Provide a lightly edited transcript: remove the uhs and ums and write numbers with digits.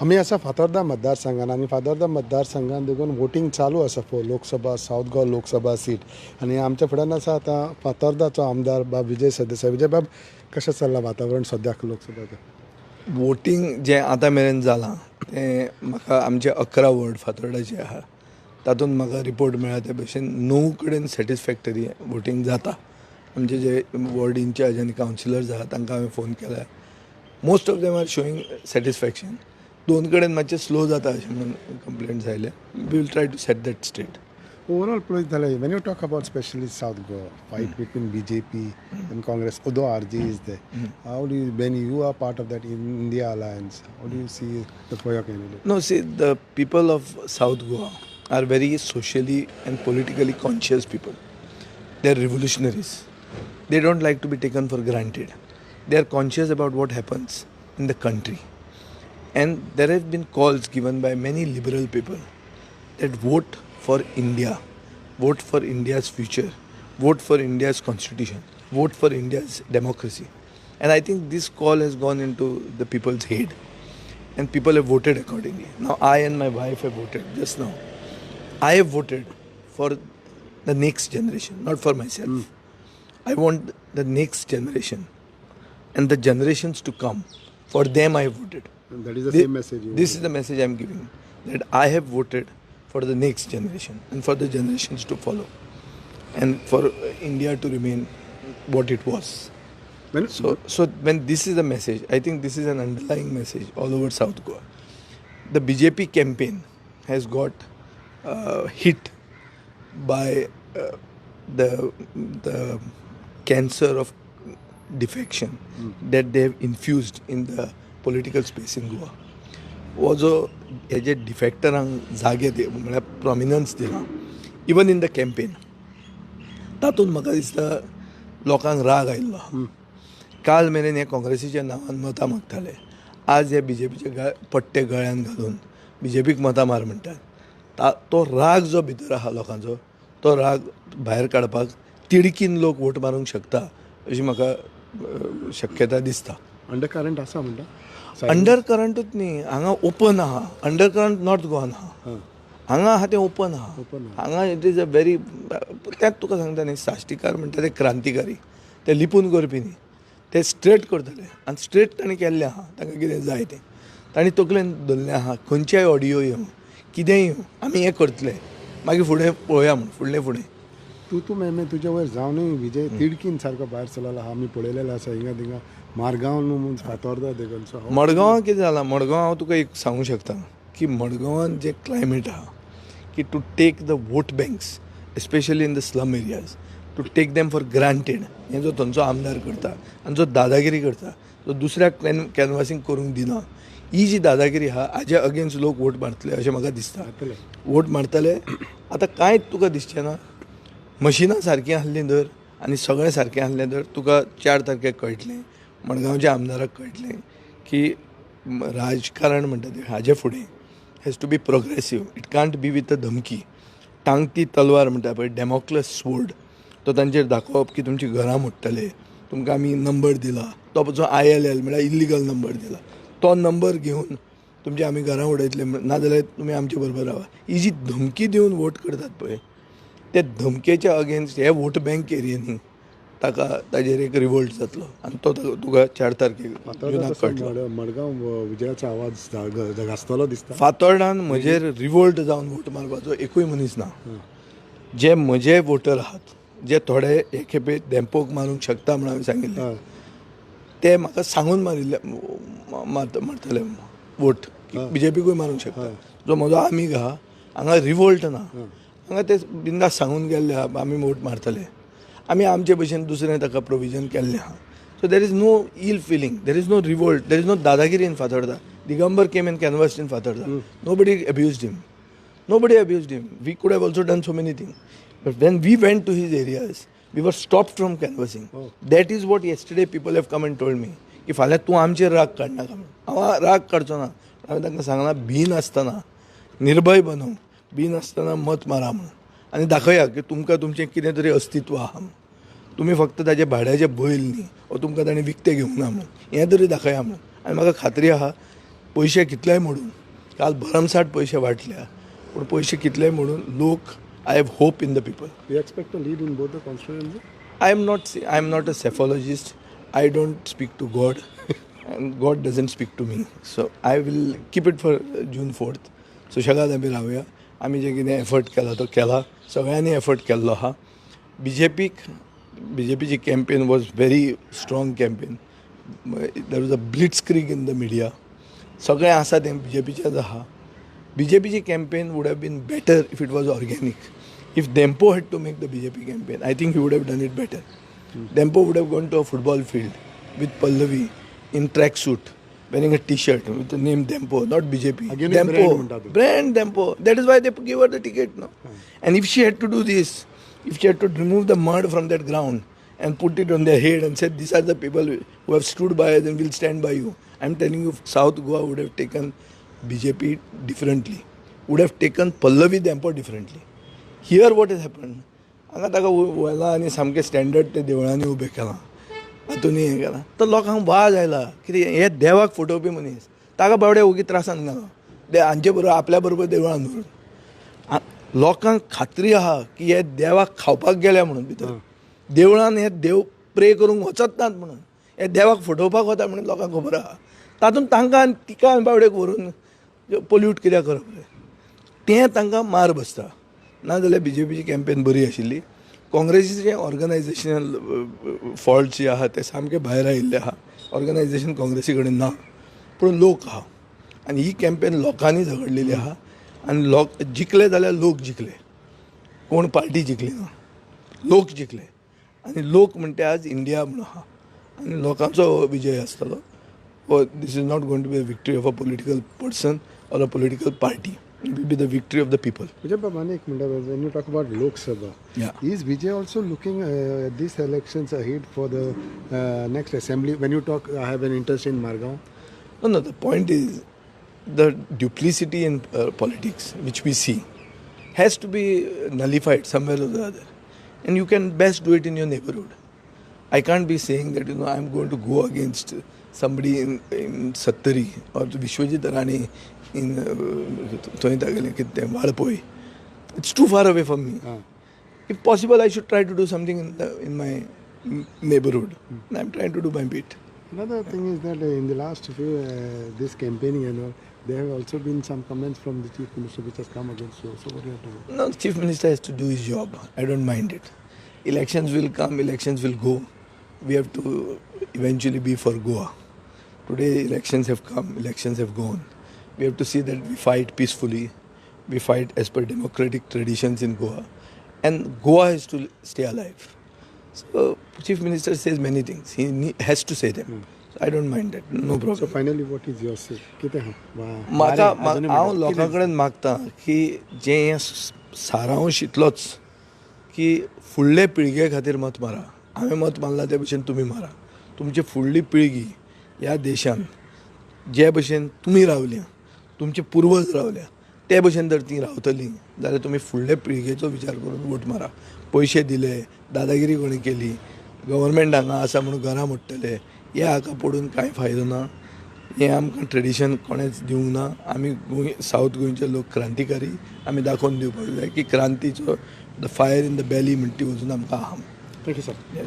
आम्ही असा फातोर्डा मतदारसंघान आणि फातोर्डा मतदारसंघान देखून वोटिंग चालू आसा पळय लोकसभा साऊथ गोवा लोकसभा सीट आणि आमच्या फुड्यान आसा आतां फातोर्डाचो आमदार बाब विजय सरदेसाय. विजय बाब, कशें चल्लां वातावरण सद्याक लोकसभाचं? वोटींग जें आतां मेरेन जालां तें म्हाका आमचे 11 वॉर्ड फातोर्डाचे आहा तातूंत म्हाका रिपोर्ट मेळ्ळा ते भशेन 9 कडेन सॅटिस्फॅक्टरी वोटींग जाता. आमचे जे वॉर्ड इन्चार्ज आनी कावन्सिलर्स आहा तांकां हांवें फोन केला. Most of them are showing satisfaction. 2 कडेन मातशें स्लो जाता अशें म्हणून कंप्लेंट्स आयले. We will try to set that straight. Overall पळयत जाल्यार when you talk about specially south Goa fight between BJP and Congress, although RJ is there, how do you, when you are part of that India alliance, how do you see the for your candidate? No, see, the people of South Goa are very socially and politically conscious people. They are revolutionaries. They don't like to be taken for granted. They are conscious about what happens in the country. And there have been calls given by many liberal people that vote for India, vote for India's future, vote for India's constitution, vote for India's democracy. And I think this call has gone into the people's head and people have voted accordingly. Now I and my wife have voted just now. I have voted for the next generation, not for myself. I want the next generation and the generations to come. For them I have voted. And that is the same message you This is the message I am giving, that I have voted for the next generation and for the generations to follow and for India to remain what it was. So when this is the message, I think this is an underlying message all over South Goa. The BJP campaign has got hit by the cancer of defection that they have infused in the political space in Goa. हो जो हेजे डिफेक्टरांक जागे म्हळ्यार prominence दिला even in the campaign, तातूंत म्हाका दिसता लोकांक राग आयिल्लो. काल मेरेन हे काँग्रेसीच्या नांवान मतां मागताले, आज हे BJPचे पट्टे गळ्यान घालून BJPक मतां मार म्हणटात. तो राग जो भितर आहा लोकांचो, तो राग भायर काडपाक तिडकीन लोक वोट मारूंक शकता अशी म्हाका शक्यता दिसता. अंडर करंट आसा म्हणटा? अंडर करंटूच न्ही, हांगा ओपन आहा. अंडर करंट नॉर्थ गोवान आहा, हांगा आहा तें ओपन आहा. हांगा इट इज अ व्हेरी, त्याच तुका सांगता न्ही, साश्टीकार म्हणटा ते क्रांतिकारी, ते लिपून करपी न्ही, ते स्ट्रेट करतले आनी स्ट्रेट तांणी केल्लें आहा. तांकां कितें जाय तें तांणी तकलेन धरलें आहा. खंयच्याय ऑडियो येवं, कितेंय येवं, आमी हें करतले, मागीर फुडें पळोवया म्हणून फुडें. तूं मेमे तुज्या वयर जावनूय विजय तिडकीन सारको भायर सरला आहा. आमी पळयलेलो आसा हिंगा थिंगा मारगांव न्हू म्हूण फातोर्डा देखून. मडगांवां कितें जालां, मडगांव हांव तुका एक सांगूं शकता की मडगांवान जे क्लायमेट आहा की to take the vote banks especially in the slum areas, to take them for granted, हें जो थंयचो आमदार करता आनी जो दादागिरी करता, जो दुसऱ्याक कॅनवासींग करूंक दिना, ही जी दादागिरी आहा हाज्या अगेन्स्ट लोक वोट मारतले अशें म्हाका दिसता. वोट मारतले. आतां कांयच तुका दिसचें ना. मशिनां सारकीं आसलीं धर आनी सगळें सारकें आसलें धर, तुका 4 तारखेक कळटलें, मडगांवच्या आमदाराक कळटलें की राजकारण म्हणटा तें हाजे फुडें has to be progressive. It can't be with a धमकी. टांगती तलवार म्हणटा पळय, डेमोक्रेस स्वोर्ड, तो तांचेर दाखोवप की तुमची घरां मोडटले, तुमकां आमी नंबर दिला, तो जो ILL म्हळ्यार इल्लिगल नंबर दिला, तो नंबर घेवन तुमचे आमी घरां उडयतले, नाजाल्यार तुमी आमचे बरोबर रावा, ही जी धमकी दिवन वोट करतात पळय, ते धमकेच्या अगेन्स्ट हे वोट बँक एरियेनी ताजेर एक रिवोल्ट जातलो आनी तो तुका 4 तारखेक कळटलो. मडगांव विजयाचो आवाज गाजतलो दिसता. फातोर्डान म्हजेर रिवोल्ट जावन वोट मारपाचो एकूय मनीस ना. जे म्हजे वोटर आहात, जे थोडे हे खेपे धेंपोक मारूंक शकता म्हणून हांवें सांगिल्लें, ते म्हाका सांगून मारतले वोट. BJPकूय मारूंक शकता. जो म्हजो आमीग आहा, हांगा रिवोल्ट ना, हांगा ते बिंदास सांगून गेल्ले आहा आमी वोट मारतले. आमी आमचे भशेन दुसरें ताका प्रोविजन केल्लें आहा. So there is no ill feeling, there is no revolt, there is no dadagiri in Fatorda. Digambar came in canvassed in Fatorda. Nobody abused him. Nobody abused him. We could have also done so many things. But when we went to his areas, we were stopped from canvassing. That is what yesterday people have come and told me. की फाल्यां तूं आमचेर राग काडनाका म्हणून. हांव राग काडचो ना. हांवें तांकां सांगलां भिन आसतना निर्भय बनून, भिन आसतना मत मारा म्हणून, आनी दाखया की तुमकां तुमचें कितें तरी अस्तित्व आहा. तुमी फक्त ताजे भाड्याचे बैल न्ही, वा तुमकां ताणें विकते घेवंक ना म्हणून, हें तरी दाखया म्हणून. आनी म्हाका खात्री आहा पयशे कितलेय म्हणून काल भरमसाट पयशे वाटल्या पूण पयशे कितलेय म्हणून लोक I have hope in the people. You expect to lead in both the constituencies? I am not a cephalogist. I don't speak to God, and God doesn't speak to me. So I will keep it for June 4th. सुशेगाद आमी रावया. आमी जे कितें effort केला तो केला. सगळ्यांनी effort केल्लो आहा. BJPची campaign was very strong campaign. There was a blitzkrieg in the media. सगळें आसा तें BJPचेच आहा. BJPची campaign would have been better if it was organic. If Dempo had to make the BJP campaign, I think he would have done it better. Dempo would have gone to a football field with Pallavi in tracksuit, wearing a T-shirt with the name Dempo, not BJP. Again, Dempo, brand Dempo. That is why they gave her the ticket now. And if she had to do this, if she had to remove the mud from that ground and put it on their head and said, these are the people who have stood by us and will stand by you. I'm telling you, South Goa would have taken BJP differently, would have taken Pallavi Dempo differently. Here what is happen हांगा ताका व्हेला आनी सामकें standard ते देवळांनी उबें केलां हातूंनी हें केलां तर लोकांक वाज आयला कितें हे देवाक फटोवपी मनीस ताका बावड्या ओगी त्रासान घाला हांचे बरोबर आपल्या बरोबर देवळान व्हरून लोकांक खात्री आहा की हे देवाक खावपाक गेल्या म्हणून भितर देवळान हे देव प्रे करूंक वचत नात म्हणून हे देवाक फटोवपाक वता म्हणून लोकांक खबर आहा तातूंत तांकां तिका बावड्याक व्हरून पोल्यूट कित्याक करप तें तांकां मार बसता. नाजाल्यार BJPची कॅम्पेन बरी आशिल्ली. काँग्रेसीचे ऑर्गनायजेशनल फॉल्ट जे आहा ते सामके भायर आयिल्ले आहा. ऑर्गनायजेशन काँग्रेसी कडेन ना पूण लोक आहा आनी ही कॅम्पेन लोकांनी झगडलेली आहा आनी लोक जिखले जाल्यार लोक जिखले. कोण पार्टी जिखली ना, लोक जिखले आनी लोक म्हणटे आज इंडिया म्हणून आहा आनी लोकांचो विजय आसतलो. This is not going to be a victory of a political person or a political party. It will be the victory of the people. Vijay Babani, when you talk about Lok Sabha, is Vijay also looking at these elections ahead for the next assembly? When you talk, I have an interest in Margaon. No, the point is the duplicity in politics, which we see, has to be nullified somewhere or the other. And you can best do it in your neighborhood. I can't be saying that, I'm going to go against somebody in Sattari or Vishwajit Rani in Valapoi. It's too far away from me. If possible, I should try to do something in my neighborhood. And I'm trying to do my bit. Another thing is that in the last few this campaigning and all, there have also been some comments from the Chief Minister which has come against you. So what do you have to do? No, the Chief Minister has to do his job. I don't mind it. Elections will come, elections will go. We have to eventually be for Goa. Today elections have come, elections have gone. We have to see that we fight peacefully. We fight as per democratic traditions in Goa. And Goa has to stay alive. So Chief Minister says many things. He has to say them. So I don't mind that. No problem. So finally, what is your say? हांव लोकां कडेन मागतां की जें सारांश इतलोच की फुडले पिळगे खातीर मत मारा. हांवें मत मारलां ते भशेन तुमी मारा. तुमची फुडली पिळगी ह्या देशान जे भशेन तुमी रावल्या, तुमचे पुर्वज रावल्या, ते भशेन जर ती रावतली जाल्यार तुमी फुडले पिळगेचो विचार करून वोट मारा. पयशे दिले, दादागिरी कोणी केली, गव्हर्मेंट हांगा आसा म्हणून घरां मोडटले, हे हाका पडून कांय फायदो ना. हें आमकां ट्रेडिशन कोणेंच दिवंक ना. आमी सावथ गोंयचे लोक क्रांतिकारी. आमी दाखोवन दिवपाक जाय की क्रांतीचो the fire in the belly म्हणटी वचून आमकां आहा. Thank you, sir.